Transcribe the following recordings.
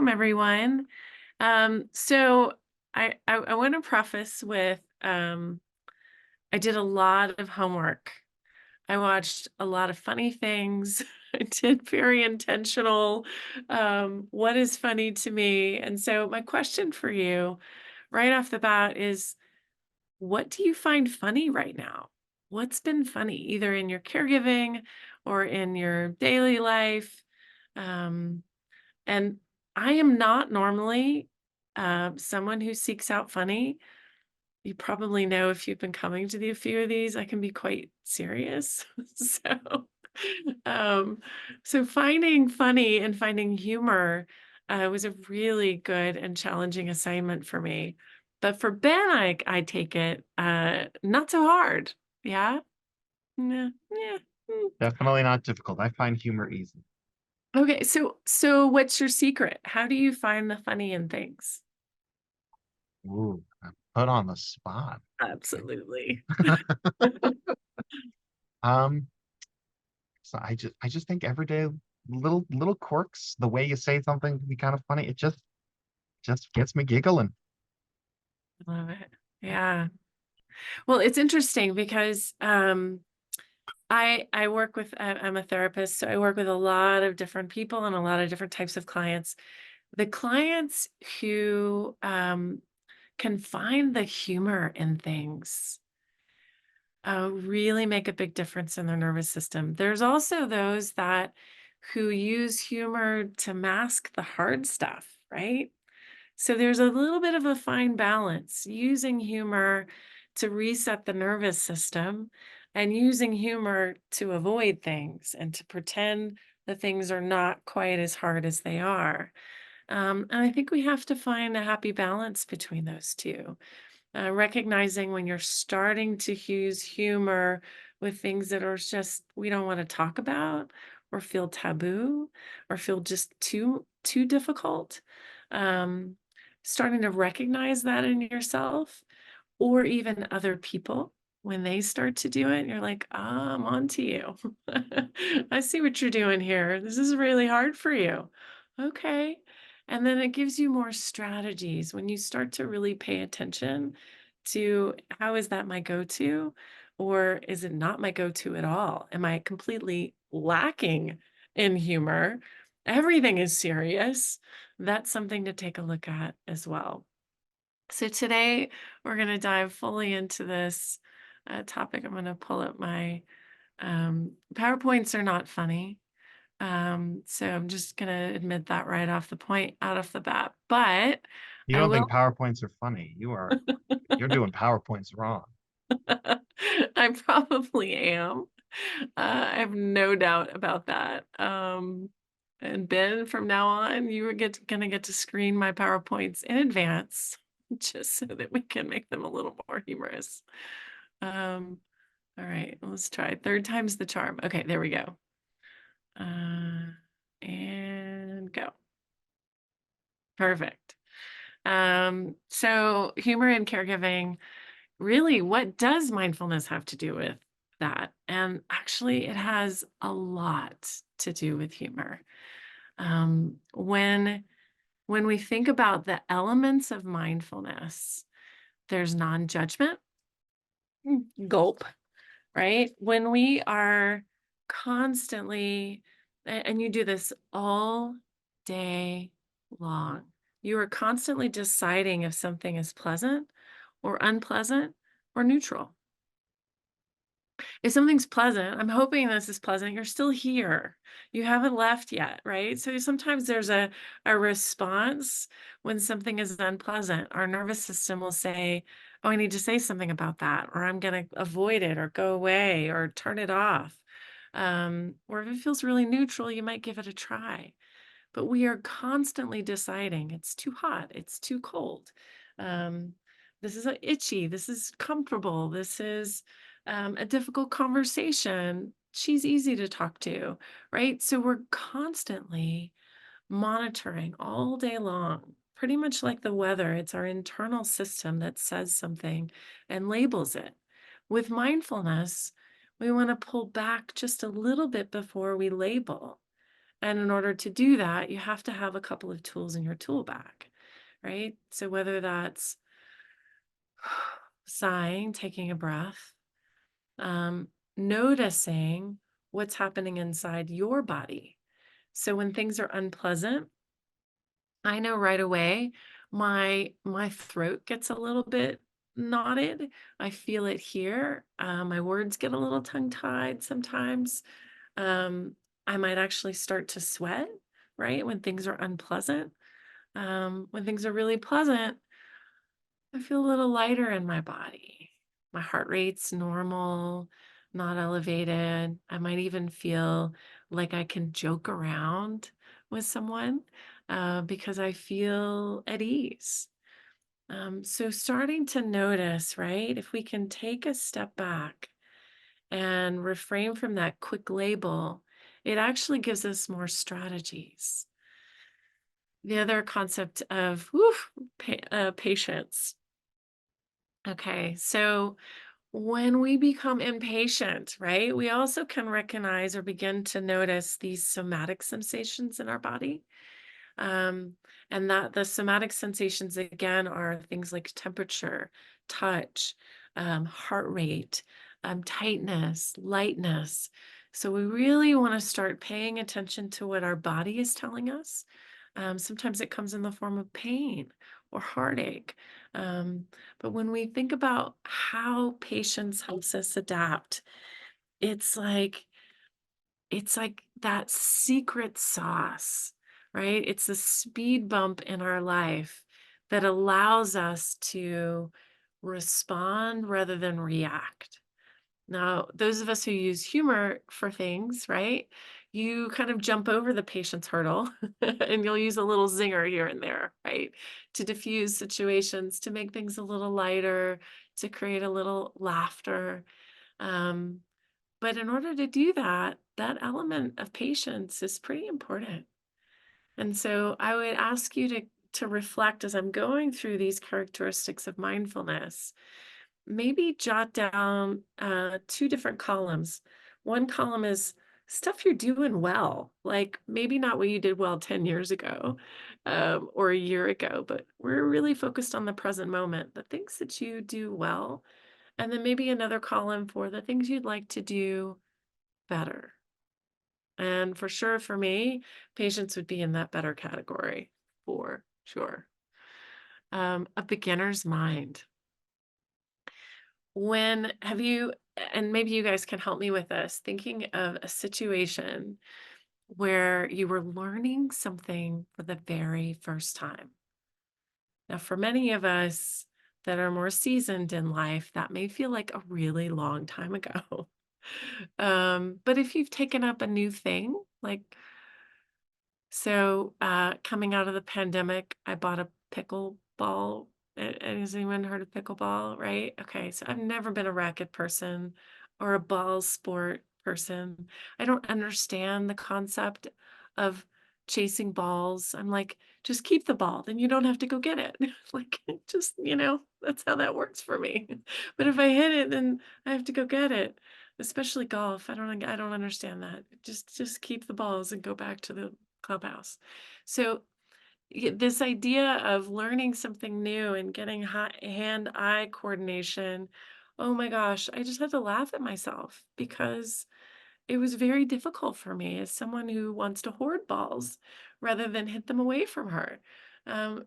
Welcome, everyone. So I want to preface with I did a lot of homework. I watched a lot of funny things. I did very intentional. What is funny to me? And so my question for you right off the bat is, what do you find funny right now? What's been funny, either in your caregiving or in your daily life? Um, and I am not normally someone who seeks out funny. You probably know if you've been coming to a few of these, I can be quite serious. Um, so finding funny and finding humor was a really good and challenging assignment for me. But for Ben, I take it not so hard. Yeah. Yeah. Yeah. mm. Definitely not difficult. I find humor easy. Okay. So what's your secret? How do you find the funny in things? Ooh, I'm put on the spot. Okay. Absolutely. Um, so I just think everyday little quirks, the way you say something can be kind of funny. It just gets me giggling. Love it. Yeah. Well, it's interesting because I work with I'm a therapist, so I work with a lot of different people and a lot of different types of clients. The clients who can find the humor in things really make a big difference in their nervous system. There's also those that who use humor to mask the hard stuff, right? So there's a little bit of a fine balance using humor to reset the nervous system and using humor to avoid things and to pretend that things are not quite as hard as they are. And I think we have to find a happy balance between those two. Recognizing when you're starting to use humor with things that are just we don't want to talk about or feel taboo or feel just too difficult. Um, Starting to recognize that in yourself or even other people when they start to do it, you're like, I'm on to you. I see what you're doing here. This is really hard for you. Okay. And then it gives you more strategies when you start to really pay attention to how is that my go to? Or is it not my go to at all? Am I completely lacking in humor? Everything is serious. That's something to take a look at as well. So today we're going to dive fully into this topic. I'm going to pull up my PowerPoints are not funny. So I'm just going to admit that right off the point, out of the bat. But You I don't will, think PowerPoints are funny. You're doing PowerPoints wrong. I probably am. I have no doubt about that. And Ben, from now on, you are gonna get to screen my PowerPoints in advance, just so that we can make them a little more humorous. Um, all right, let's try. Third time's the charm. Okay, there we go. Uh, and go. Perfect. So humor and caregiving, really, what does mindfulness have to do with that? And actually, it has a lot to do with humor. Um, when when we think about the elements of mindfulness, there's non-judgment, gulp, right? When we are constantly, and you do this all day long, you are constantly deciding if something is pleasant or unpleasant or neutral. If something's pleasant, I'm hoping this is pleasant. You're still here. You haven't left yet, right? So sometimes there's a response when something is unpleasant. Our nervous system will say, "Oh, I need to say something about that," or "I'm going to avoid it," or "go away," or "turn it off." Or if it feels really neutral, you might give it a try. But we are constantly deciding it's too hot, it's too cold. Um, this is itchy, this is comfortable, this is a difficult conversation. She's easy to talk to, right? So we're constantly monitoring all day long, pretty much like the weather. It's our internal system that says something and labels it. With mindfulness, we want to pull back just a little bit before we label And in order to do that, you have to have a couple of tools in your tool bag, right? So whether that's sighing, taking a breath, um, noticing what's happening inside your body. So when things are unpleasant, I know right away my throat gets a little bit knotted. I feel it here. My words get a little tongue tied sometimes. Um, I might actually start to sweat, right? When things are unpleasant. When things are really pleasant, I feel a little lighter in my body. My heart rate's normal, not elevated. I might even feel like I can joke around with someone because I feel at ease. So, starting to notice, right? If we can take a step back and refrain from that quick label, it actually gives us more strategies. The other concept of patience. Okay, so when we become impatient, right, we also can recognize or begin to notice these somatic sensations in our body. Um, and that the somatic sensations, again, are things like temperature, touch, heart rate, tightness, lightness. So we really want to start paying attention to what our body is telling us. Sometimes it comes in the form of pain or heartache. Um, but when we think about how patience helps us adapt, it's like it's like that secret sauce, right? It's a speed bump in our life that allows us to respond rather than react. Now, those of us who use humor for things, right? You kind of jump over the patience hurdle and you'll use a little zinger here and there, right? To diffuse situations, to make things a little lighter, to create a little laughter. Um, but in order to do that, that element of patience is pretty important. And so I would ask you to reflect as I'm going through these characteristics of mindfulness. Maybe jot down two different columns. One column is stuff you're doing well, like maybe not what you did well 10 years ago or a year ago, but we're really focused on the present moment, the things that you do well. And then maybe another column for the things you'd like to do better. And for sure, for me, patience would be in that better category for sure. A beginner's mind. When have you, and maybe you guys can help me with this, thinking of a situation where you were learning something for the very first time? Now, for many of us that are more seasoned in life, that may feel like a really long time ago. But if you've taken up a new thing, like coming out of the pandemic, I bought a pickleball. Has anyone heard of pickleball? Right? Okay, so I've never been a racket person or a ball sport person. I don't understand the concept of chasing balls. I'm like, just keep the ball, then you don't have to go get it. Like, just, that's how that works for me. But if I hit it, then I have to go get it. Especially golf. I don't understand that. Just keep the balls and go back to the clubhouse. So this idea of learning something new and getting hand-eye coordination, oh my gosh, I just had to laugh at myself because it was very difficult for me as someone who wants to hoard balls rather than hit them away from her.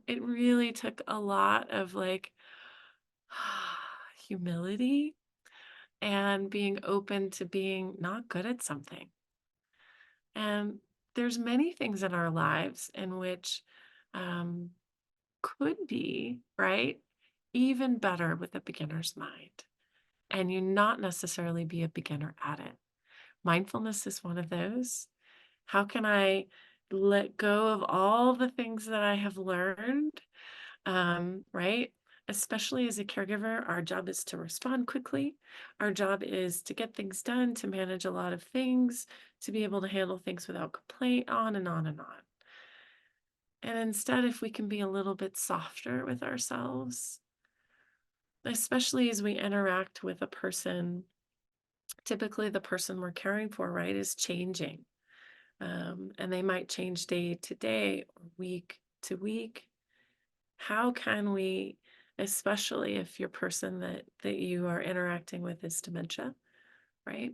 It really took a lot of like humility and being open to being not good at something. And there's many things in our lives in which um, could be, right, even better with a beginner's mind. And you not necessarily be a beginner at it. Mindfulness is one of those. How can I let go of all the things that I have learned, right? Especially as a caregiver, our job is to respond quickly. Our job is to get things done, to manage a lot of things, to be able to handle things without complaint, on and on and on. And instead, if we can be a little bit softer with ourselves, especially as we interact with a person, typically the person we're caring for, right, is changing. and they might change day to day or week to week. How can we, especially if your person that you are interacting with is dementia, right?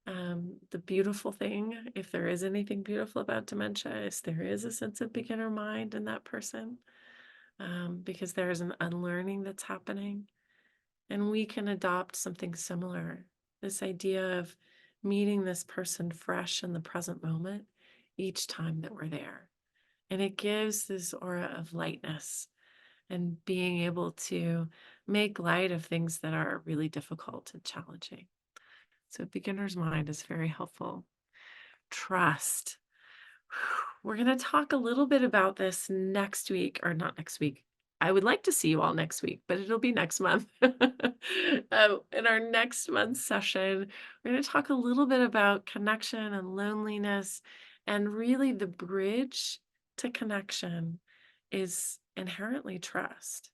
The beautiful thing, if there is anything beautiful about dementia, is there is a sense of beginner mind in that person, because there is an unlearning that's happening. And we can adopt something similar, this idea of meeting this person fresh in the present moment each time that we're there. And it gives this aura of lightness and being able to make light of things that are really difficult and challenging. So, beginner's mind is very helpful. Trust. We're going to talk a little bit about this next week, or not next week. I would like to see you all next week, but it'll be next month. In our next month's session, we're going to talk a little bit about connection and loneliness, and really the bridge to connection is inherently trust.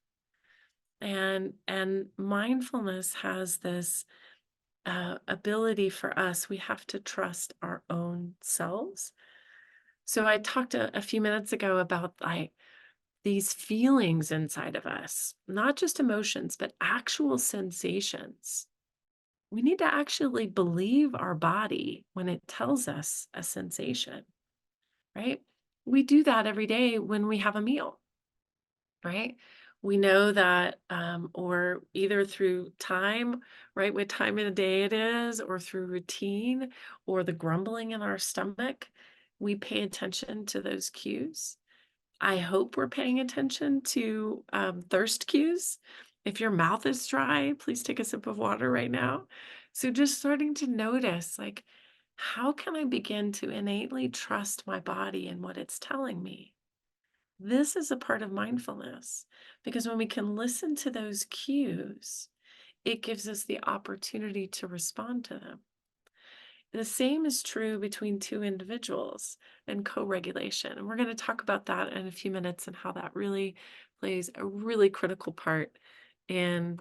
And mindfulness has this ability for us. We have to trust our own selves. So I talked a few minutes ago about like these feelings inside of us, not just emotions, but actual sensations. We need to actually believe our body when it tells us a sensation, right? We do that every day when we have a meal, right? We know that, or either through time, right, what time of the day it is, or through routine, or the grumbling in our stomach, we pay attention to those cues. I hope we're paying attention to thirst cues. If your mouth is dry, please take a sip of water right now. So, just starting to notice, like, how can I begin to innately trust my body and what it's telling me? This is a part of mindfulness because when we can listen to those cues, it gives us the opportunity to respond to them. The same is true between two individuals and co-regulation. And we're going to talk about that in a few minutes and how that really plays a really critical part in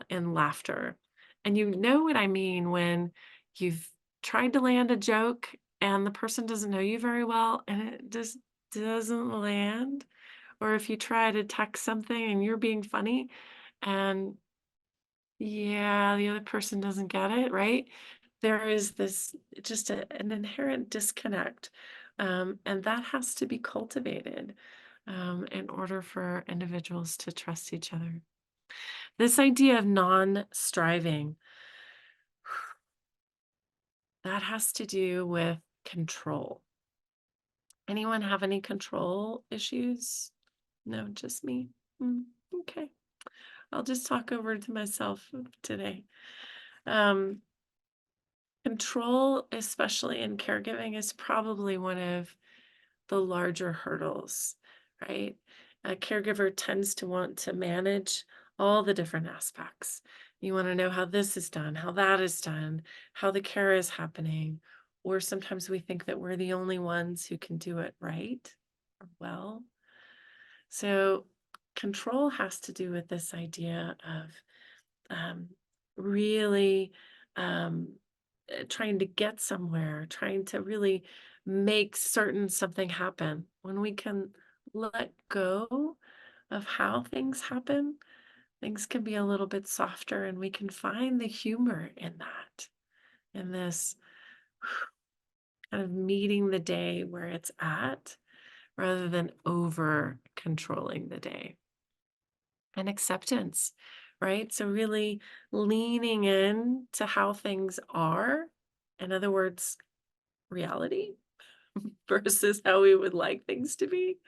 in laughter. And you know what I mean when you've tried to land a joke and the person doesn't know you very well and it just doesn't land. Or if you try to text something and you're being funny and yeah, the other person doesn't get it, right? There is this just an inherent disconnect, and that has to be cultivated in order for individuals to trust each other. This idea of non-striving, that has to do with control. Anyone have any control issues? No, just me. Mm, okay, I'll just talk over to myself today. Um, Control, especially in caregiving, is probably one of the larger hurdles, right? A caregiver tends to want to manage all the different aspects. You want to know how this is done, how that is done, how the care is happening. Or sometimes we think that we're the only ones who can do it right or well. So, control has to do with this idea of um, really um, trying to get somewhere, trying to really make certain something happen. When we can let go of how things happen, things can be a little bit softer and we can find the humor in that, in this kind of meeting the day where it's at rather than over controlling the day. And acceptance, right? So really leaning in to how things are. In other words, reality versus how we would like things to be.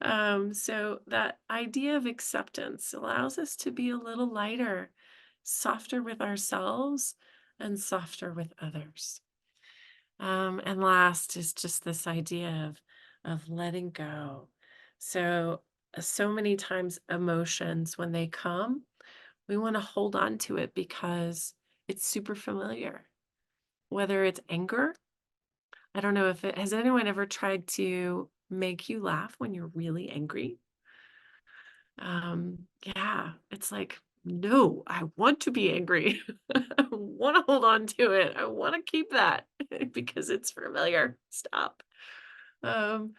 So that idea of acceptance allows us to be a little lighter, softer with ourselves and softer with others. And last is just this idea of letting go. So many times emotions when they come, we want to hold on to it because it's super familiar. Whether it's anger, I don't know if it has anyone ever tried to make you laugh when you're really angry? Yeah, it's like, no, I want to be angry. I want to hold on to it. I want to keep that. because it's familiar. Stop. Um,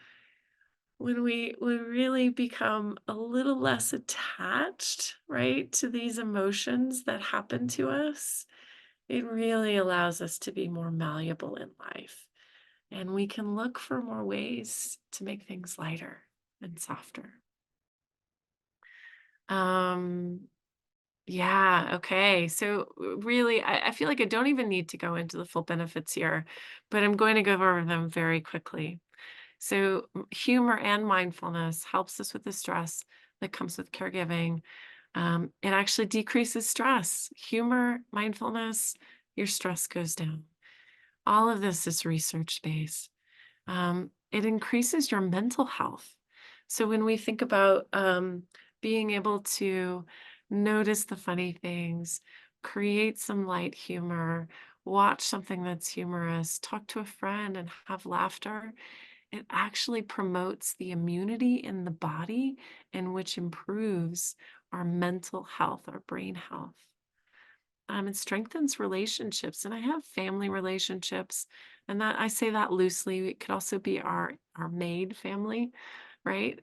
when we really become a little less attached, right, to these emotions that happen to us, it really allows us to be more malleable in life. And we can look for more ways to make things lighter and softer. Um, yeah, okay. So really, I feel like I don't even need to go into the full benefits here, but I'm going to go over them very quickly. So humor and mindfulness helps us with the stress that comes with caregiving. It actually decreases stress. Humor, mindfulness, your stress goes down. All of this is research based. It increases your mental health. So when we think about being able to notice the funny things, create some light humor, watch something that's humorous, talk to a friend and have laughter, it actually promotes the immunity in the body and which improves our mental health, our brain health. It strengthens relationships, and I have family relationships, and that I say that loosely. It could also be our maid family, right?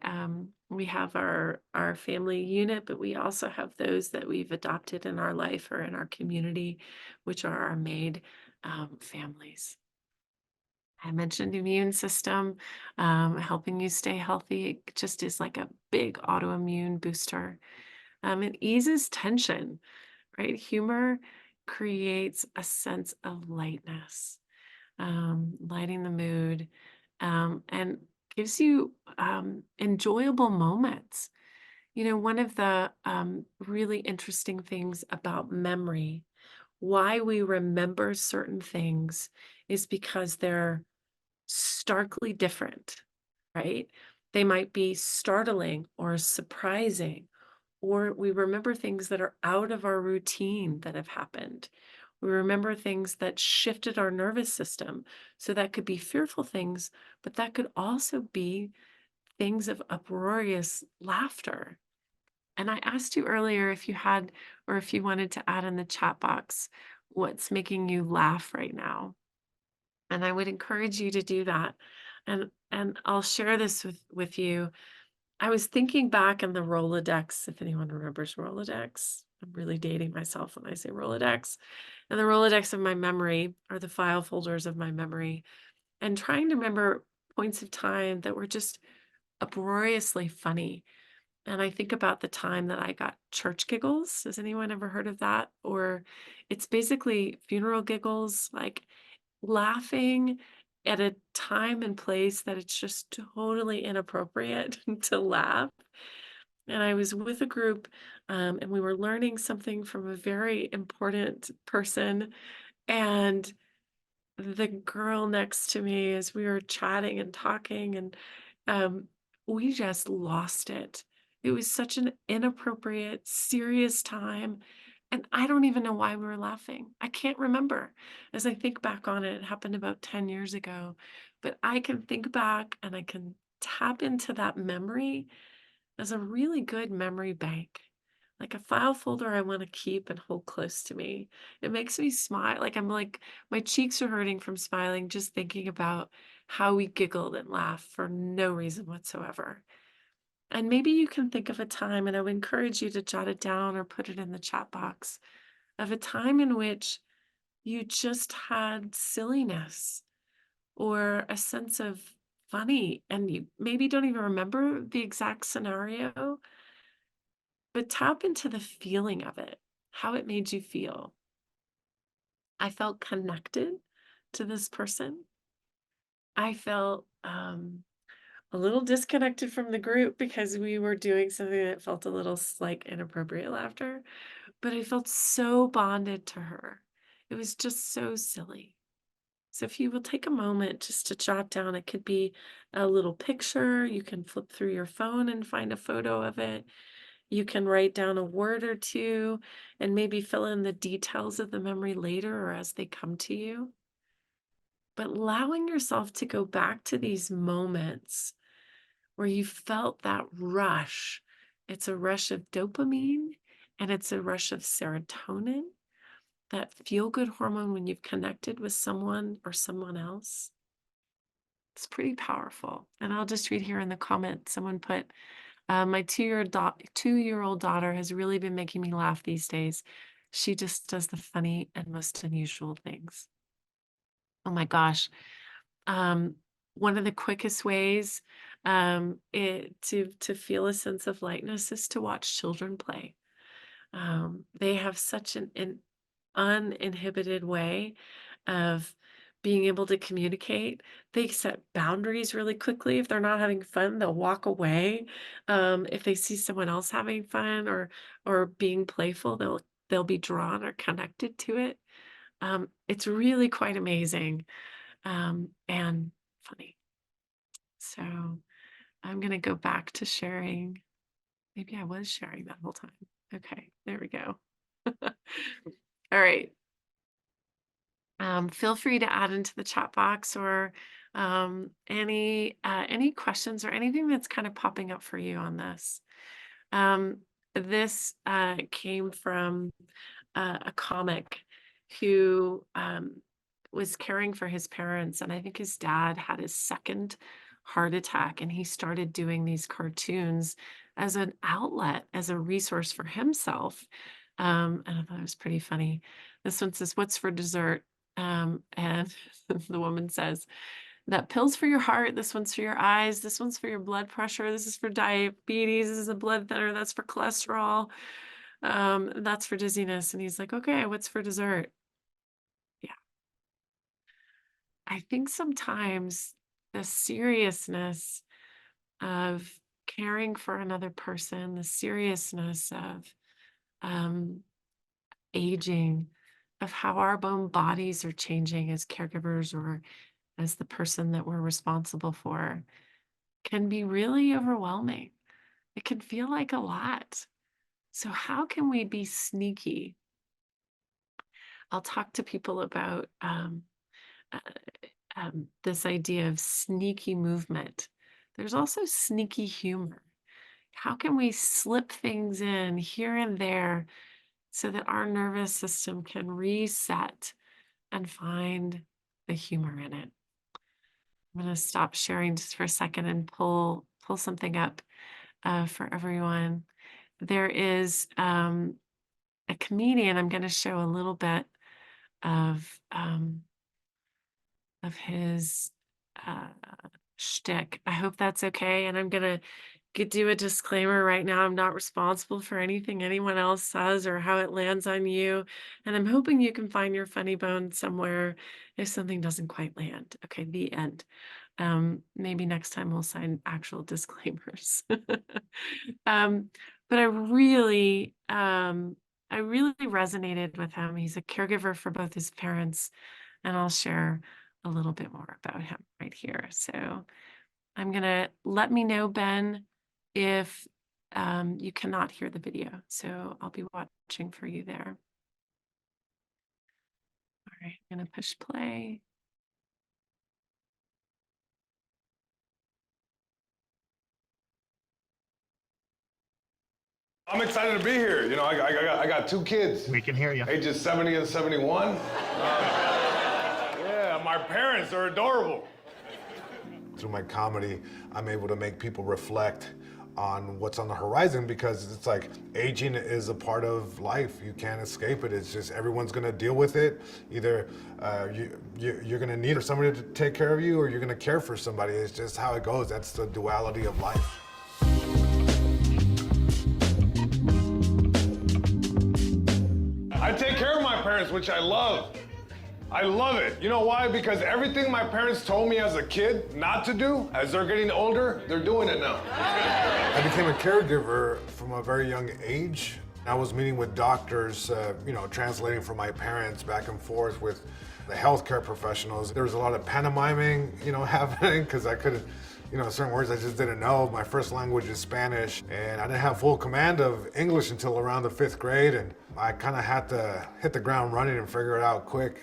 We have our family unit, but we also have those that we've adopted in our life or in our community, which are our maid families. I mentioned immune system, helping you stay healthy. It just is like a big autoimmune booster. It eases tension, right? Humor creates a sense of lightness, lighting the mood, and gives you enjoyable moments. You know, one of the really interesting things about memory, why we remember certain things, is because they're starkly different, right? They might be startling or surprising, or we remember things that are out of our routine that have happened. We remember things that shifted our nervous system. So that could be fearful things, but that could also be things of uproarious laughter. And I asked you earlier if you had, or if you wanted to add in the chat box, what's making you laugh right now. And I would encourage you to do that. And I'll share this with you. I was thinking back in the Rolodex, if anyone remembers Rolodex. I'm really dating myself when I say Rolodex. And the Rolodex of my memory, or the file folders of my memory, and trying to remember points of time that were just uproariously funny. And I think about the time that I got church giggles. Has anyone ever heard of that? Or it's basically funeral giggles, like laughing at a time and place that it's just totally inappropriate to laugh. And I was with a group, and we were learning something from a very important person. And the girl next to me, as we were chatting and talking, and um, we just lost it. It was such an inappropriate, serious time. And I don't even know why we were laughing. I can't remember. As I think back on it, it happened about 10 years ago. But I can think back and I can tap into that memory as a really good memory bank. Like a file folder I want to keep and hold close to me. It makes me smile. Like my cheeks are hurting from smiling just thinking about how we giggled and laughed for no reason whatsoever. And maybe you can think of a time, and I would encourage you to jot it down or put it in the chat box, of a time in which you just had silliness or a sense of funny, and you maybe don't even remember the exact scenario, but tap into the feeling of it, how it made you feel. I felt connected to this person. I felt a little disconnected from the group because we were doing something that felt a little like inappropriate laughter, but I felt so bonded to her. It was just so silly. So if you will take a moment just to jot down, it could be a little picture. You can flip through your phone and find a photo of it. You can write down a word or two and maybe fill in the details of the memory later or as they come to you. But allowing yourself to go back to these moments where you felt that rush. It's a rush of dopamine and it's a rush of serotonin. that feel-good hormone when you've connected with someone or someone else, it's pretty powerful. And I'll just read here in the comments, someone put, my 2-year-old daughter has really been making me laugh these days. She just does the funny and most unusual things. Oh my gosh. Um, One of the quickest ways to feel a sense of lightness is to watch children play. They have such an uninhibited way of being able to communicate. They set boundaries really quickly. If they're not having fun, they'll walk away. If they see someone else having fun or being playful, they'll be drawn or connected to it. It's really quite amazing and funny. So I'm gonna go back to sharing. Maybe I was sharing that whole time. Okay, there we go. All right. Feel free to add into the chat box or any questions or anything that's kind of popping up for you on this. This came from a comic who was caring for his parents, and I think his dad had his second heart attack, and he started doing these cartoons as an outlet, as a resource for himself. And I thought it was pretty funny. This one says, "What's for dessert?" And the woman says, "That pill's for your heart. This one's for your eyes. This one's for your blood pressure. This is for diabetes. This is a blood thinner. That's for cholesterol. That's for dizziness." And he's like, "Okay, what's for dessert?" Yeah. I think sometimes the seriousness of caring for another person, the seriousness of um, aging, of how our own bodies are changing as caregivers or as the person that we're responsible for, can be really overwhelming. It can feel like a lot. So, how can we be sneaky? I'll talk to people about uh, this idea of sneaky movement. There's also sneaky humor. How can we slip things in here and there so that our nervous system can reset and find the humor in it? I'm going to stop sharing just for a second and pull something up for everyone. There is a comedian. I'm going to show a little bit of um, of his uh, shtick. I hope that's okay. And I'm gonna do a disclaimer right now. I'm not responsible for anything anyone else says or how it lands on you. And I'm hoping you can find your funny bone somewhere if something doesn't quite land. Okay, the end. Maybe next time we'll sign actual disclaimers. um, but I really resonated with him. He's a caregiver for both his parents, and I'll share a little bit more about him right here. So I'm gonna let me know, Ben, if you cannot hear the video. So I'll be watching for you there. All right, I'm gonna push play. I'm excited to be here. You know, I got two kids. We can hear you. Ages 70 and 71. Yeah, my parents are adorable. Through my comedy, I'm able to make people reflect on what's on the horizon because it's like aging is a part of life. You can't escape it. It's just everyone's gonna deal with it. Either you're gonna need somebody to take care of you or you're gonna care for somebody. It's just how it goes. That's the duality of life. I take care of my parents, which I love. I love it. You know why? Because everything my parents told me as a kid not to do, as they're getting older, they're doing it now. I became a caregiver from a very young age. I was meeting with doctors, translating from my parents back and forth with the healthcare professionals. There was a lot of pantomiming, happening because I couldn't, certain words I just didn't know. My first language is Spanish, and I didn't have full command of English until around the 5th grade, and I kind of had to hit the ground running and figure it out quick,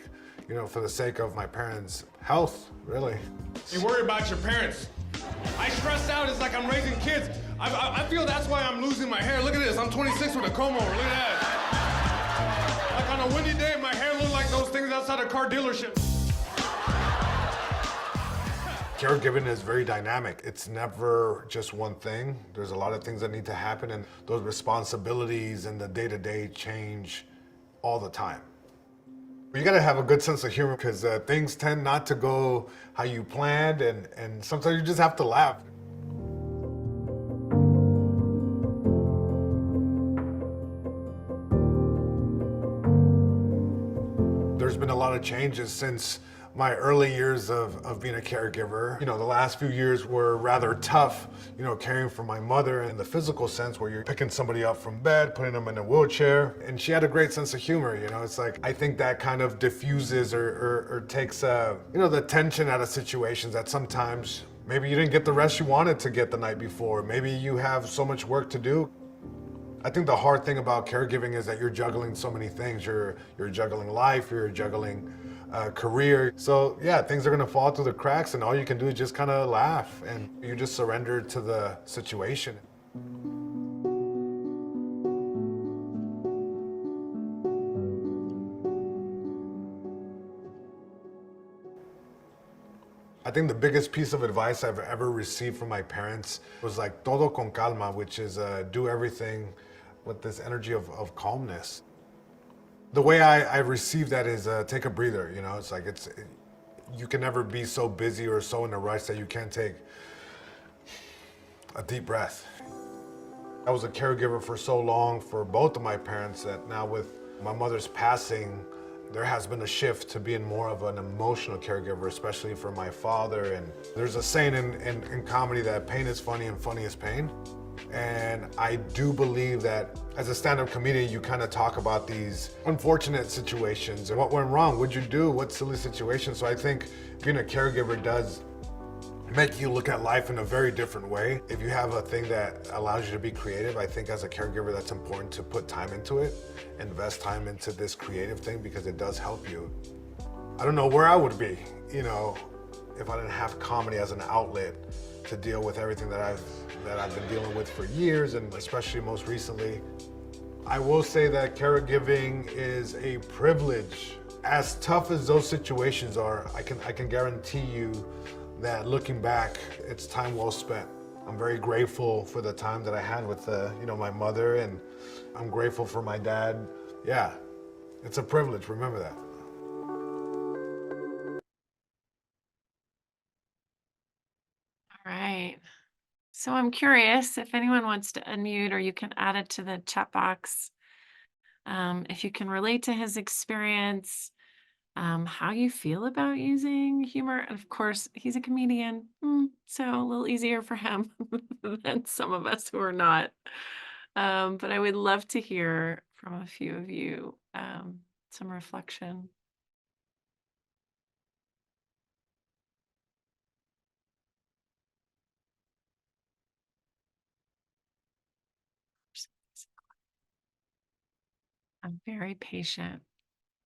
for the sake of my parents' health, really. You worry about your parents. I stress out, it's like I'm raising kids. I feel that's why I'm losing my hair. Look at this, I'm 26 with a comb over, look at that. Like on a windy day, my hair car dealership. Caregiving is very dynamic. It's never just one thing. There's a lot of things that need to happen, and those responsibilities and the day-to-day change all the time. But you gotta have a good sense of humor because things tend not to go how you planned, and sometimes you just have to laugh. There's been a lot of changes since my early years of being a caregiver. You know, the last few years were rather tough, you know, caring for my mother in the physical sense where you're picking somebody up from bed, putting them in a wheelchair. And she had a great sense of humor, you know. It's like, I think that kind of diffuses or takes, you know, the tension out of situations that sometimes maybe you didn't get the rest you wanted to get the night before. Maybe you have so much work to do. I think the hard thing about caregiving is that you're juggling so many things. You're juggling life, you're juggling career. So yeah, things are gonna fall through the cracks and all you can do is just kind of laugh and you just surrender to the situation. I think the biggest piece of advice I've ever received from my parents was like todo con calma, which is do everything with this energy of calmness. The way I received that is take a breather. You know, it's like you can never be so busy or so in a rush that you can't take a deep breath. I was a caregiver for so long for both of my parents that now with my mother's passing, there has been a shift to being more of an emotional caregiver, especially for my father. And there's a saying in comedy that pain is funny and funny is pain. And I do believe that as a stand-up comedian, you kind of talk about these unfortunate situations and what went wrong, what'd you do, what silly situation. So I think being a caregiver does make you look at life in a very different way. If you have a thing that allows you to be creative, I think as a caregiver, that's important to put time into it, invest time into this creative thing because it does help you. I don't know where I would be, you know, if I didn't have comedy as an outlet to deal with everything that I've been dealing with for years, and especially most recently. I will say that caregiving is a privilege. As tough as those situations are, I can guarantee you that looking back, it's time well spent. I'm very grateful for the time that I had with you know, my mother, and I'm grateful for my dad. Yeah, it's a privilege, remember that. All right. So I'm curious if anyone wants to unmute or you can add it to the chat box. If you can relate to his experience, how you feel about using humor. And of course, he's a comedian, so a little easier for him than some of us who are not. But I would love to hear from a few of you some reflection. I'm very patient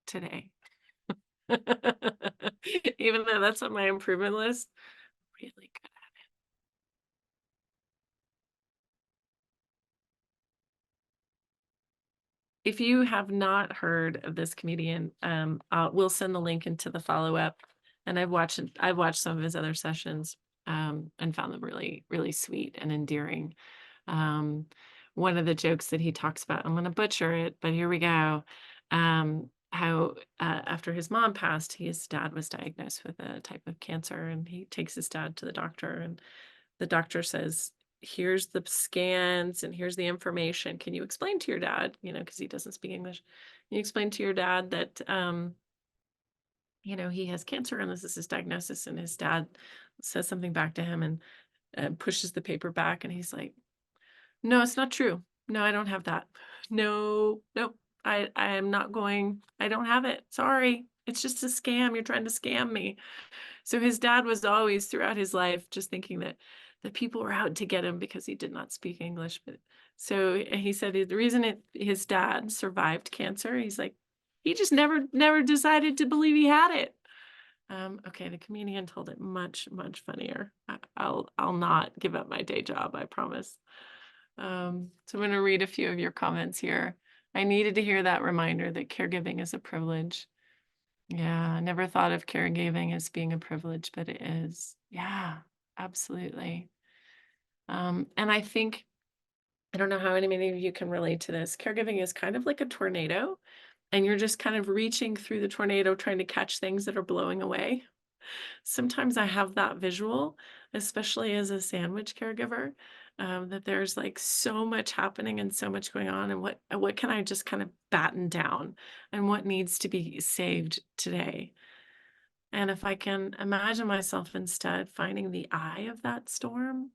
today. Even though that's on my improvement list, really good. If you have not heard of this comedian, we'll send the link into the follow-up. And I've watched some of his other sessions, and found them really, really sweet and endearing. Um, one of the jokes that he talks about, I'm gonna butcher it, but here we go. How after his mom passed, his dad was diagnosed with a type of cancer, and he takes his dad to the doctor, and the doctor says, here's the scans and here's the information. Can you explain to your dad, you know, because he doesn't speak English, can you explain to your dad that, you know, he has cancer and this is his diagnosis? And his dad says something back to him and pushes the paper back. And he's like, no, it's not true. No, I don't have that. No, nope. I am not going. I don't have it. Sorry. It's just a scam. You're trying to scam me. So his dad was always throughout his life just thinking that people were out to get him because he did not speak English. But so he said the reason his dad survived cancer, he's like, he just never decided to believe he had it. Okay, the comedian told it much funnier. I'll not give up my day job, I promise. So I'm going to read a few of your comments here. I needed to hear that reminder that caregiving is a privilege. Yeah, I never thought of caregiving as being a privilege, but it is. Yeah, absolutely. And I think I don't know how many of you can relate to this. Caregiving is kind of like a tornado, and you're just kind of reaching through the tornado trying to catch things that are blowing away. Sometimes I have that visual, especially as a sandwich caregiver, that there's like so much happening and so much going on, and what can I just kind of batten down, and what needs to be saved today. And if I can imagine myself instead finding the eye of that storm,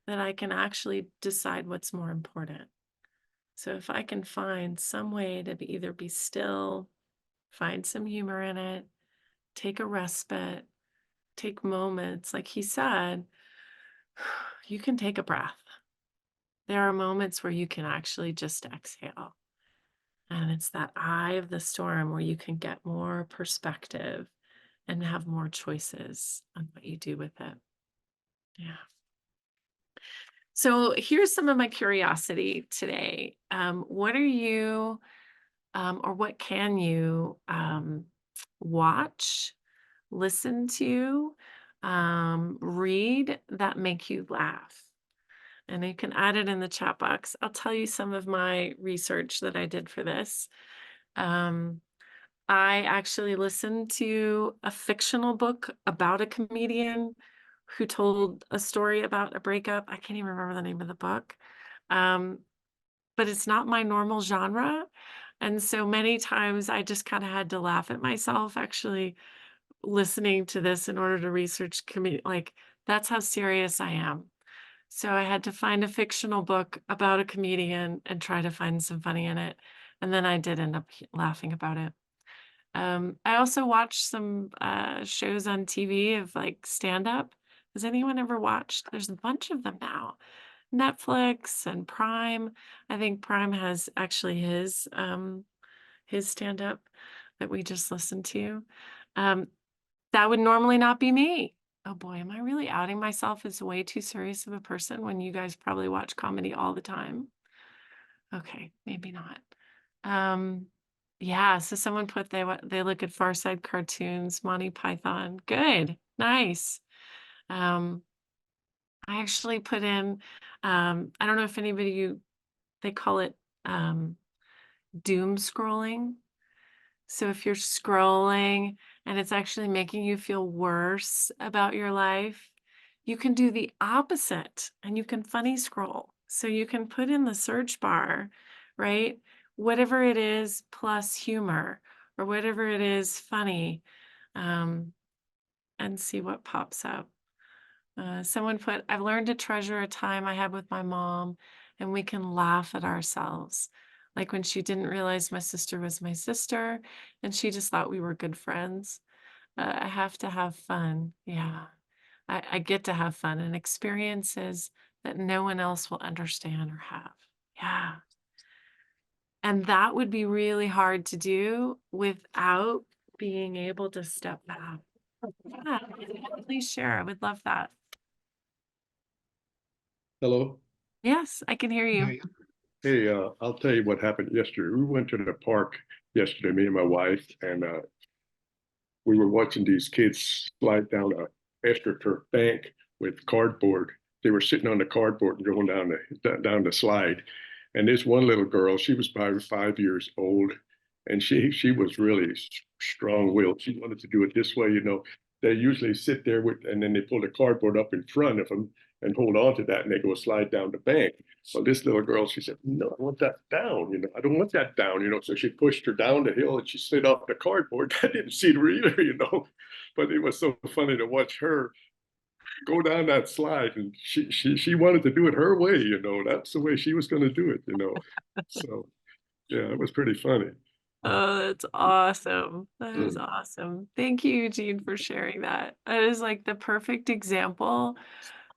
then I can actually decide what's more important. So if I can find some way to either be still, find some humor in it, take a respite, take moments, like he said, you can take a breath. There are moments where you can actually just exhale. And it's that eye of the storm where you can get more perspective and have more choices on what you do with it. Yeah. So here's some of my curiosity today. What are you, or what can you watch, listen to, read that make you laugh? And you can add it in the chat box. I'll tell you some of my research that I did for this. Um, I actually listened to a fictional book about a comedian who told a story about a breakup. I can't even remember the name of the book. Um, but it's not my normal genre. And so many times I just kind of had to laugh at myself actually listening to this in order to research like that's how serious I am. So I had to find a fictional book about a comedian and try to find some funny in it. And then I did end up laughing about it. I also watched some shows on TV of like stand up. Has anyone ever watched? There's a bunch of them now. Netflix and Prime. I think Prime has actually his stand up that we just listened to. Um, that would normally not be me. Oh boy, am I really outing myself as way too serious of a person when you guys probably watch comedy all the time? Okay, maybe not. Um, yeah, so someone put they look at Far Side cartoons, Monty Python. Good. Nice. Um, I actually put in I don't know if anybody they call it doom scrolling. So if you're scrolling and it's actually making you feel worse about your life, you can do the opposite and you can funny scroll. So you can put in the search bar, right? Whatever it is plus humor or whatever it is funny, um, and see what pops up. Someone put, I've learned to treasure a time I had with my mom, and we can laugh at ourselves. Like when she didn't realize my sister was my sister, and she just thought we were good friends. I have to have fun. Yeah, I get to have fun and experiences that no one else will understand or have. Yeah. And that would be really hard to do without being able to step back. Yeah, please share. I would love that. Hello. Yes, I can hear Yeah, you. yeah. Hey, I'll tell you what happened yesterday. We went to the park yesterday, me and my wife, and we were watching these kids slide down a AstroTurf bank with cardboard. They were sitting on the cardboard and going down the slide. And this one little girl, she was probably 5 years old, and she was really strong-willed. She wanted to do it this way, you know. They usually sit there with, and then they pull the cardboard up in front of them and hold on to that, and they go slide down the bank. So this little girl, she said, "No, I want that down. You know, I don't want that down. You know." So she pushed her down the hill, and she slid off the cardboard. I didn't see her either, you know, but it was so funny to watch her go down that slide, and she wanted to do it her way. You know, that's the way she was going to do it. You know, so yeah, it was pretty funny. Oh, that's awesome. That is Mm. awesome. Thank you, Eugene, for sharing that. That is like the perfect example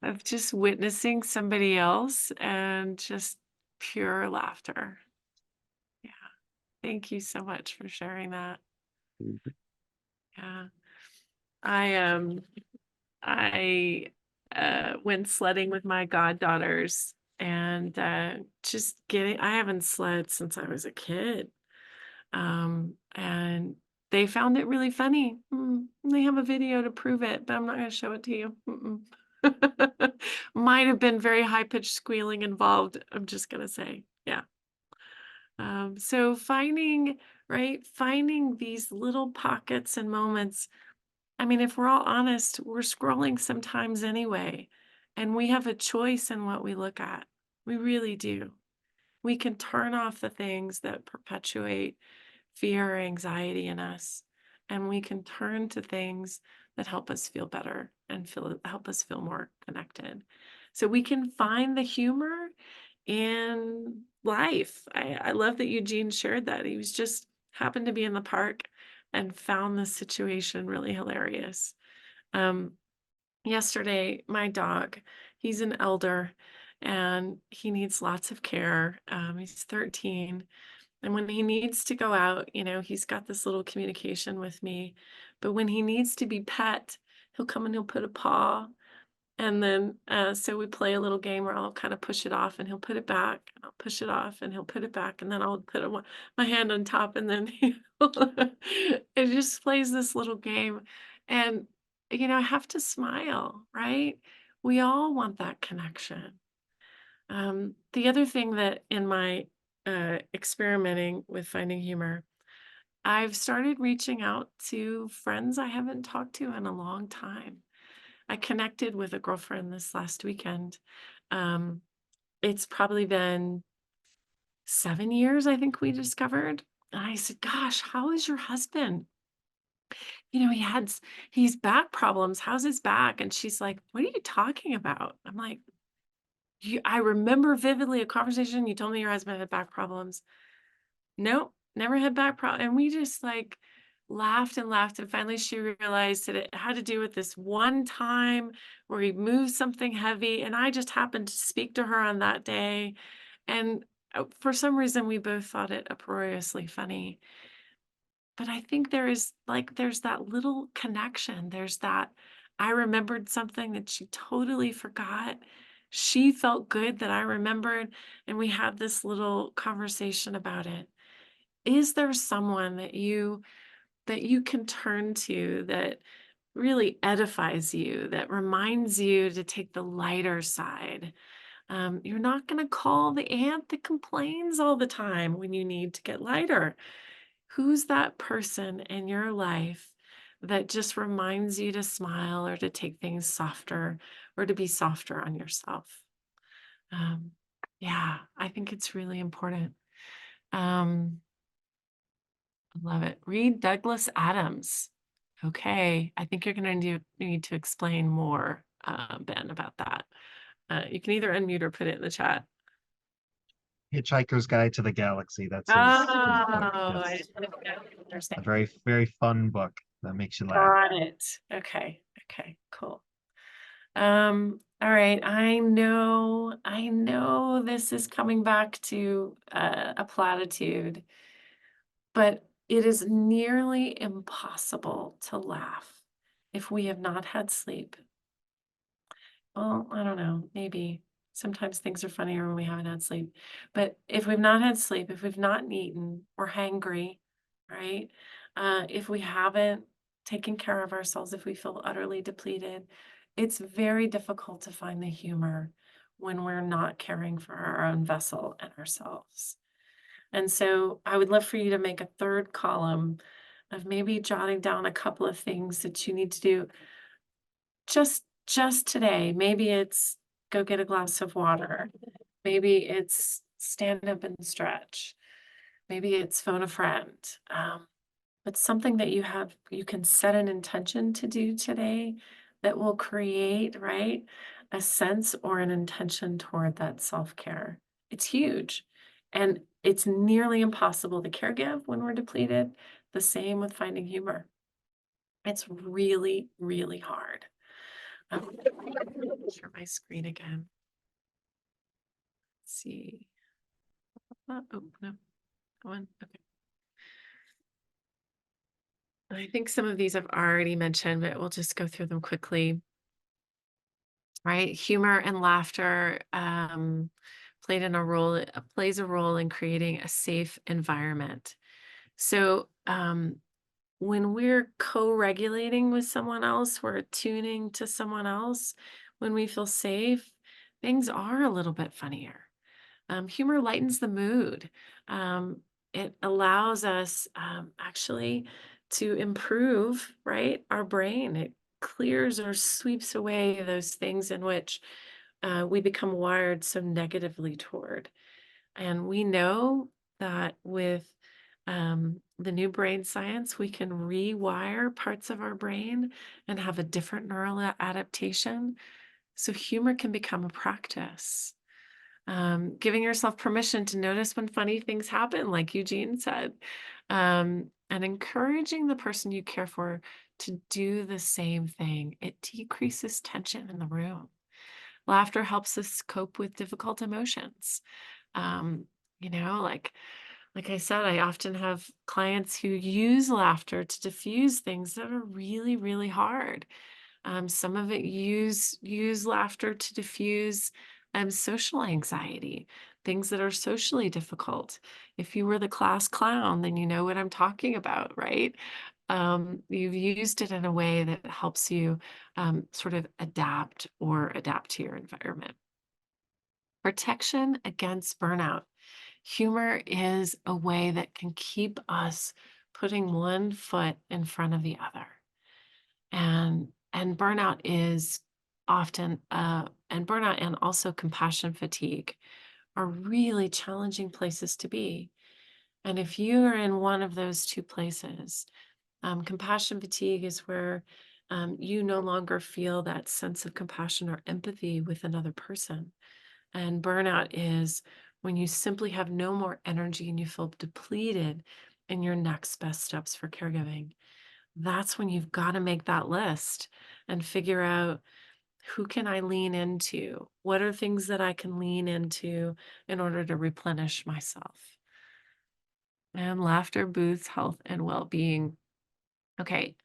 of just witnessing somebody else and just pure laughter. Yeah. Thank you so much for sharing that. Yeah. I I went sledding with my goddaughters and just getting I haven't sled since I was a kid. And they found it really funny. They have a video to prove it, but I'm not going to show it to you. Might have been very high pitched squealing involved. I'm just going to say, yeah. So finding, right, finding these little pockets and moments. I mean, if we're all honest, we're scrolling sometimes anyway, and we have a choice in what we look at. We really do. We can turn off the things that perpetuate fear or anxiety in us, and we can turn to things that help us feel better and help us feel more connected. So we can find the humor in life. I love that Eugene shared that. He was just happened to be in the park and found this situation really hilarious. Um, Yesterday, my dog, he's an elder and he needs lots of care. He's 13. And when he needs to go out, he's got this little communication with me. But when he needs to be pet, he'll come and he'll put a paw. And then, so we play a little game where I'll kind of push it off and he'll put it back. And I'll push it off and he'll put it back. And then I'll put my hand on top and then it just plays this little game. And, I have to smile, right? We all want that connection. The other thing that in my experimenting with finding humor, I've started reaching out to friends I haven't talked to in a long time. I connected with a girlfriend this last weekend. Um, it's probably been 7 years, I think we discovered. And I said, "Gosh, how is your husband? He's back problems. How's his back?" And she's like, "What are you talking about?" I'm like, I remember vividly a conversation. You told me your husband had back problems. Nope, never had back problem. And we just like laughed and laughed. And finally she realized that it had to do with this one time where he moved something heavy. And I just happened to speak to her on that day. And for some reason, we both thought it uproariously funny. But I think there's that little connection. There's that I remembered something that she totally forgot. She felt good that I remembered, and we had this little conversation about it. Is there someone that you can turn to that really edifies you, that reminds you to take the lighter side? You're not going to call the aunt that complains all the time when you need to get lighter. Who's that person in your life that just reminds you to smile or to take things softer or to be softer on yourself? Um, yeah, I think it's really important. Um, I love it. Read Douglas Adams. Okay, I think you're going to need to explain more, Ben, about that. You can either unmute or put it in the chat. Hitchhiker's Guide to the Galaxy. That's his book. Oh, I Yes. didn't A understand. very, very fun book that makes you laugh. Got it. Okay. Okay, cool. All right. I know this is coming back to a platitude, but it is nearly impossible to laugh if we have not had sleep. Well, I don't know, maybe. Sometimes things are funnier when we haven't had sleep. But if we've not had sleep, if we've not eaten, we're hangry, right? If we haven't taken care of ourselves, if we feel utterly depleted, it's very difficult to find the humor when we're not caring for our own vessel and ourselves. And so I would love for you to make a third column of maybe jotting down a couple of things that you need to do just today. Maybe it's go get a glass of water. Maybe it's stand up and stretch. Maybe it's phone a friend. But something that you can set an intention to do today that will create, right, a sense or an intention toward that self-care. It's huge. And it's nearly impossible to caregive when we're depleted. The same with finding humor. It's really, really hard. Share my screen again. Let's see. Oh, no. Go on. Okay. I think some of these I've already mentioned, but we'll just go through them quickly. Right? Humor and laughter plays a role in creating a safe environment. So when we're co-regulating with someone else, we're attuning to someone else, when we feel safe, things are a little bit funnier. Humor lightens the mood. It allows us actually to improve, right, our brain. It clears or sweeps away those things in which we become wired so negatively toward. And we know that with the new brain science, we can rewire parts of our brain and have a different neural adaptation. So humor can become a practice. Giving yourself permission to notice when funny things happen, like Eugene said, and encouraging the person you care for to do the same thing. It decreases tension in the room. Laughter helps us cope with difficult emotions. Um, like I said, I often have clients who use laughter to diffuse things that are really, really hard. Some of it use laughter to diffuse social anxiety, things that are socially difficult. If you were the class clown, then you know what I'm talking about, right? You've used it in a way that helps you sort of adapt to your environment. Protection against burnout. Humor is a way that can keep us putting one foot in front of the other. And burnout is often and burnout and also compassion fatigue are really challenging places to be. And if you are in one of those two places, compassion fatigue is where you no longer feel that sense of compassion or empathy with another person. And burnout is when you simply have no more energy and you feel depleted in your next best steps for caregiving. That's when you've got to make that list and figure out, who can I lean into? What are things that I can lean into in order to replenish myself? And laughter boosts health and well-being. Okay,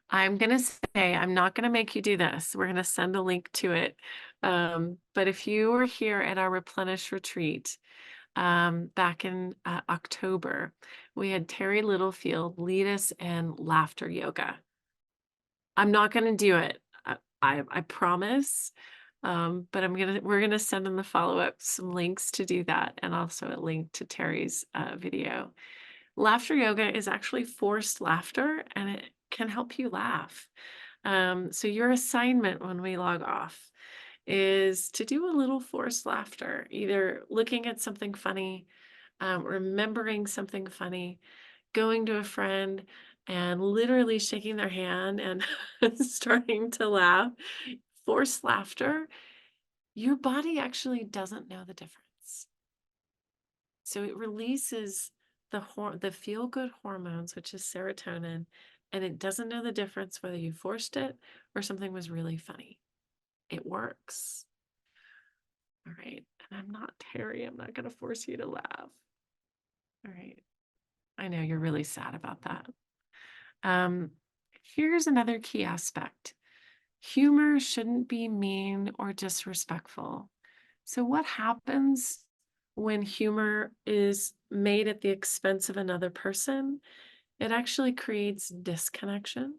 I'm going to say, I'm not going to make you do this. We're going to send a link to it. But if you were here at our Replenish retreat back in October, we had Terry Littlefield lead us in laughter yoga. I'm not going to do it. I promise. But we're gonna send in the follow-up some links to do that, and also a link to Terry's video. Laughter yoga is actually forced laughter, and it can help you laugh. So your assignment when we log off is to do a little forced laughter, either looking at something funny, remembering something funny, going to a friend and literally shaking their hand and starting to laugh. Forced laughter, your body actually doesn't know the difference. So it releases the feel-good hormones, which is serotonin, and it doesn't know the difference whether you forced it or something was really funny. It works. All right. And I'm not Terry. I'm not going to force you to laugh. All right. I know you're really sad about that. Um, Here's another key aspect. Humor shouldn't be mean or disrespectful. So what happens when humor is made at the expense of another person? It actually creates disconnection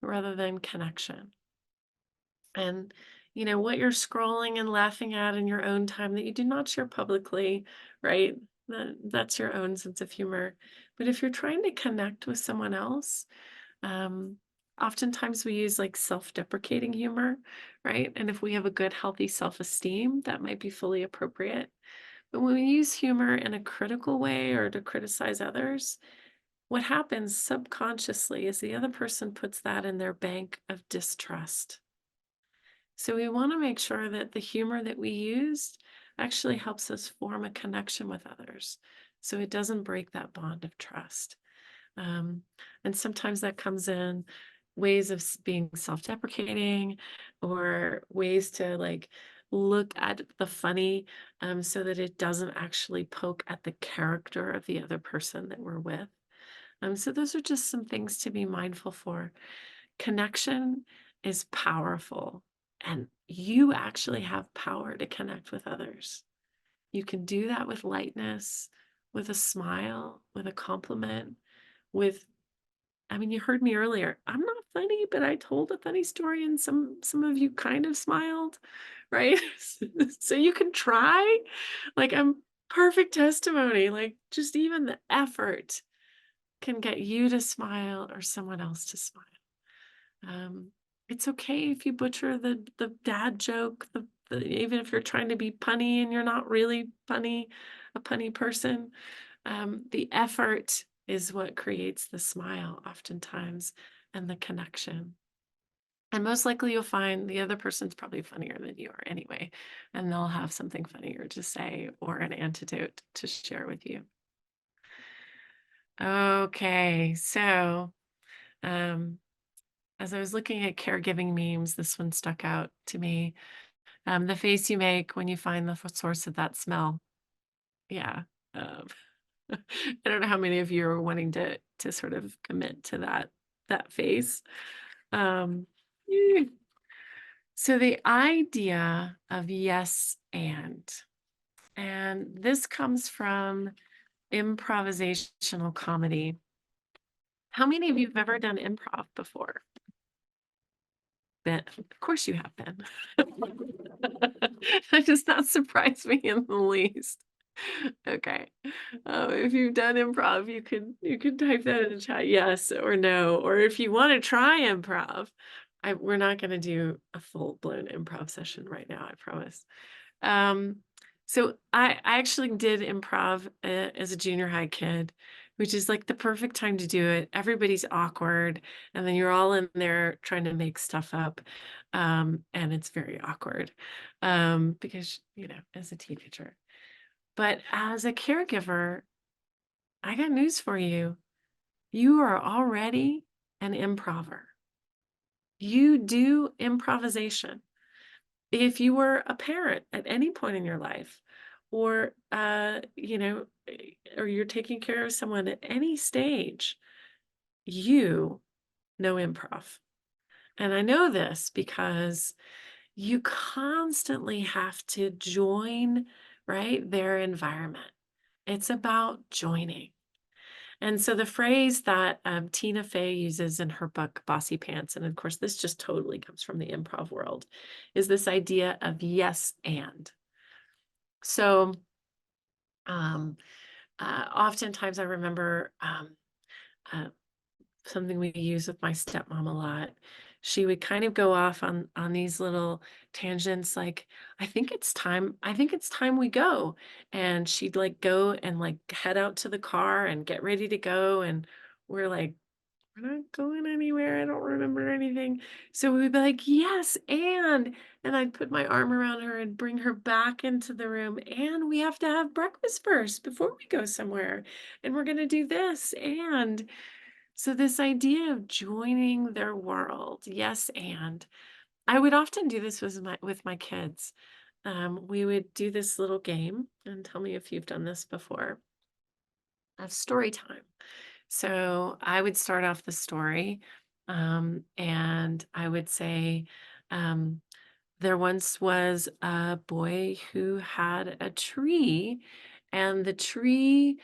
rather than connection. And what you're scrolling and laughing at in your own time that you do not share publicly, right? That's your own sense of humor. But if you're trying to connect with someone else, um, oftentimes we use like self-deprecating humor, right? And if we have a good, healthy self-esteem, that might be fully appropriate. But when we use humor in a critical way or to criticize others, what happens subconsciously is the other person puts that in their bank of distrust. So we want to make sure that the humor that we use actually helps us form a connection with others, so it doesn't break that bond of trust. Um, and sometimes that comes in ways of being self-deprecating or ways to like look at the funny so that it doesn't actually poke at the character of the other person that we're with. So those are just some things to be mindful for. Connection is powerful, and you actually have power to connect with others. You can do that with lightness, with a smile, with a compliment, with I mean, you heard me earlier. I'm not funny, but I told a funny story and some of you kind of smiled, right? So you can try. Like I'm perfect testimony. Like just even the effort can get you to smile or someone else to smile. Um, it's okay if you butcher the dad joke, even if you're trying to be punny and you're not really funny, a punny person. The effort is what creates the smile oftentimes and the connection. And most likely you'll find the other person's probably funnier than you are anyway, and they'll have something funnier to say or an antidote to share with you. Okay, so um, as I was looking at caregiving memes, this one stuck out to me. The face you make when you find the source of that smell. Yeah. Um, I don't know how many of you are wanting to sort of commit to that phase. Um, eh. so the idea of yes and this comes from improvisational comedy. How many of you have ever done improv before? Ben, of course you have been. That does not surprise me in the least. Okay. If you've done improv, you could type that in the chat, yes or no. Or if you want to try improv, we're not going to do a full-blown improv session right now, I promise. Um, so I actually did improv as a junior high kid, which is like the perfect time to do it. Everybody's awkward, and then you're all in there trying to make stuff up. And it's very awkward because, as a teenager. But as a caregiver, I got news for you. You are already an improver. You do improvisation. If you were a parent at any point in your life, or or you're taking care of someone at any stage, you know improv. And I know this because you constantly have to join, right, their environment. It's about joining. And so the phrase that Tina Fey uses in her book, Bossy Pants, and of course, this just totally comes from the improv world, is this idea of yes and. So oftentimes I remember uh, something we use with my stepmom a lot. She would kind of go off on these little tangents like, I think it's time we go. And she'd like go and like head out to the car and get ready to go. And we're like, we're not going anywhere. I don't remember anything. So we'd be like, yes, and I'd put my arm around her and bring her back into the room. And we have to have breakfast first before we go somewhere. And we're gonna do this. And so this idea of joining their world, yes, and I would often do this with my kids. We would do this little game, and tell me if you've done this before, of story time. So I would start off the story, and I would say, um, there once was a boy who had a tree, and the tree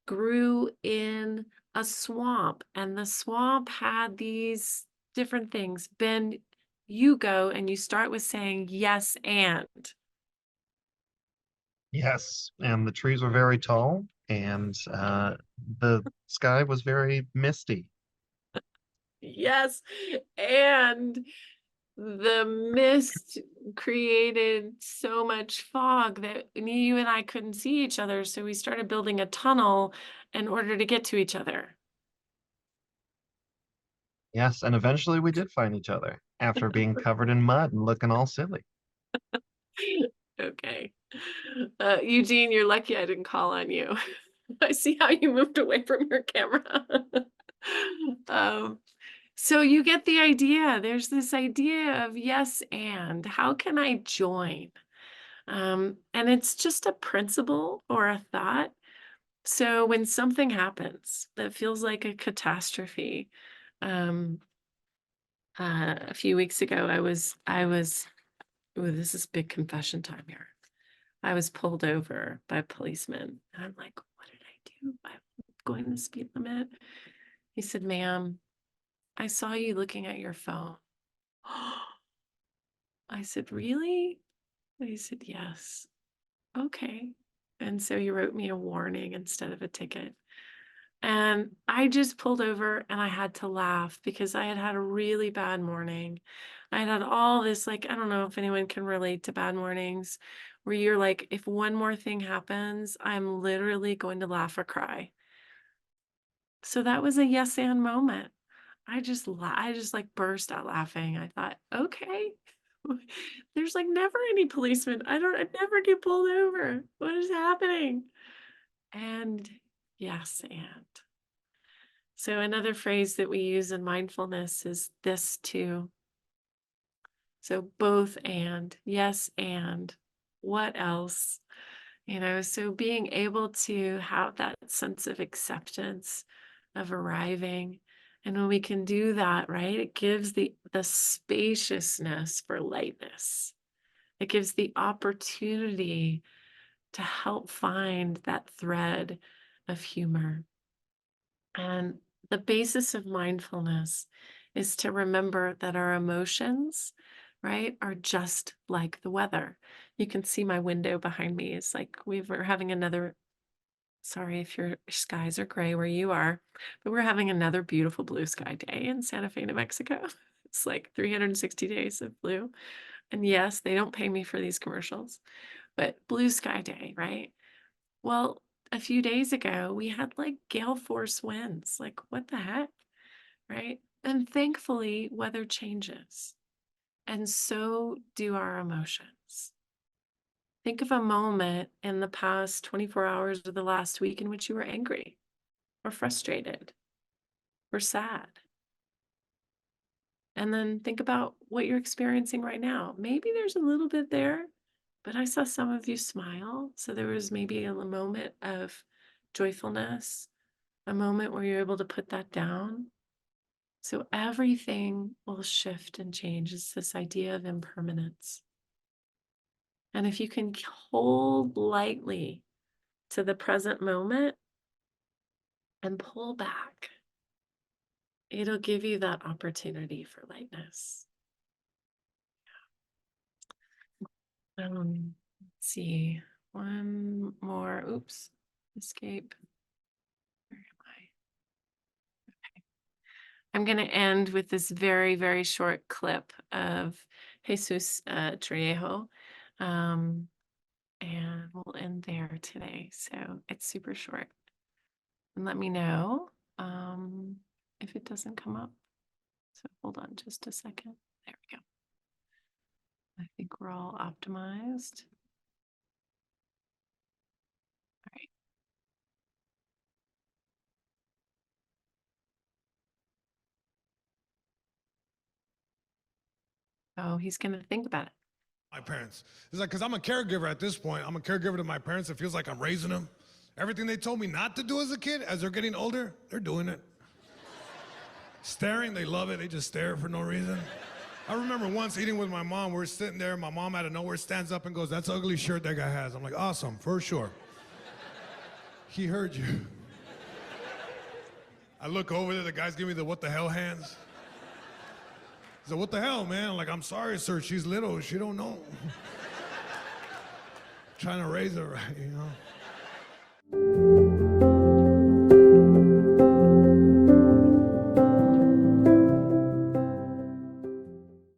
grew in a swamp, and the swamp had these different things. Ben, you go and you start with saying yes and. Yes, and the trees were very tall, and the sky was very misty. Yes, and the mist created so much fog that you and I couldn't see each other, so we started building a tunnel in order to get to each other. Yes, and eventually we did find each other after being covered in mud and looking all silly. Okay. Eugene, you're lucky I didn't call on you. I see how you moved away from your camera. Um, so you get the idea. There's this idea of yes, and how can I join? And it's just a principle or a thought. So when something happens that feels like a catastrophe, um, a few weeks ago, oh, this is big confession time here. I was pulled over by a policeman, and I'm like, what did I do? I'm going the speed limit. He said, ma'am, I saw you looking at your phone. I said, really? And he said, yes. Okay. And so he wrote me a warning instead of a ticket. And I just pulled over and I had to laugh because I had had a really bad morning. I had had all this, like, I don't know if anyone can relate to bad mornings where you're like, if one more thing happens, I'm literally going to laugh or cry. So that was a yes and moment. I just like burst out laughing. I thought, okay. There's like never any policemen. I never get pulled over. What is happening? And yes, and. So another phrase that we use in mindfulness is this too. So both and, yes, and what else? So being able to have that sense of acceptance of arriving. And when we can do that, right, it gives the spaciousness for lightness. It gives the opportunity to help find that thread of humor. And the basis of mindfulness is to remember that our emotions, right, are just like the weather. You can see my window behind me. It's like we're having another, sorry if your skies are gray where you are, but we're having another beautiful blue sky day in Santa Fe, New Mexico. It's like 360 days of blue. And yes, they don't pay me for these commercials, but blue sky day, right? Well, a few days ago, we had like gale force winds. Like, what the heck? Right? And thankfully, weather changes. And so do our emotions. Think of a moment in the past 24 hours or the last week in which you were angry or frustrated or sad. And then think about what you're experiencing right now. Maybe there's a little bit there, but I saw some of you smile. So there was maybe a moment of joyfulness, a moment where you're able to put that down. So everything will shift and change. It's this idea of impermanence. And if you can hold lightly to the present moment and pull back, it'll give you that opportunity for lightness. Let's see. One more. Oops. Escape. Where am I? Okay. I'm going to end with this very, very short clip of Jesus Trejo. And we'll end there today. So it's super short. And let me know if it doesn't come up. So hold on just a second. There we go. I think we're all optimized. All right. Oh, he's going to think about it. My parents. It's like, because I'm a caregiver at this point. I'm a caregiver to my parents. It feels like I'm raising them. Everything they told me not to do as a kid, as they're getting older, they're doing it. Staring, they love it. They just stare for no reason. I remember once eating with my mom. We're sitting there. My mom out of nowhere stands up and goes, "That's an ugly shirt that guy has." I'm like, "Awesome, for sure." He heard you. I look over there. The guy's giving me the what the hell hands. He said, "What the hell, man?" I'm like, "I'm sorry, sir. She's little. She don't know." Trying to raise her right, you know.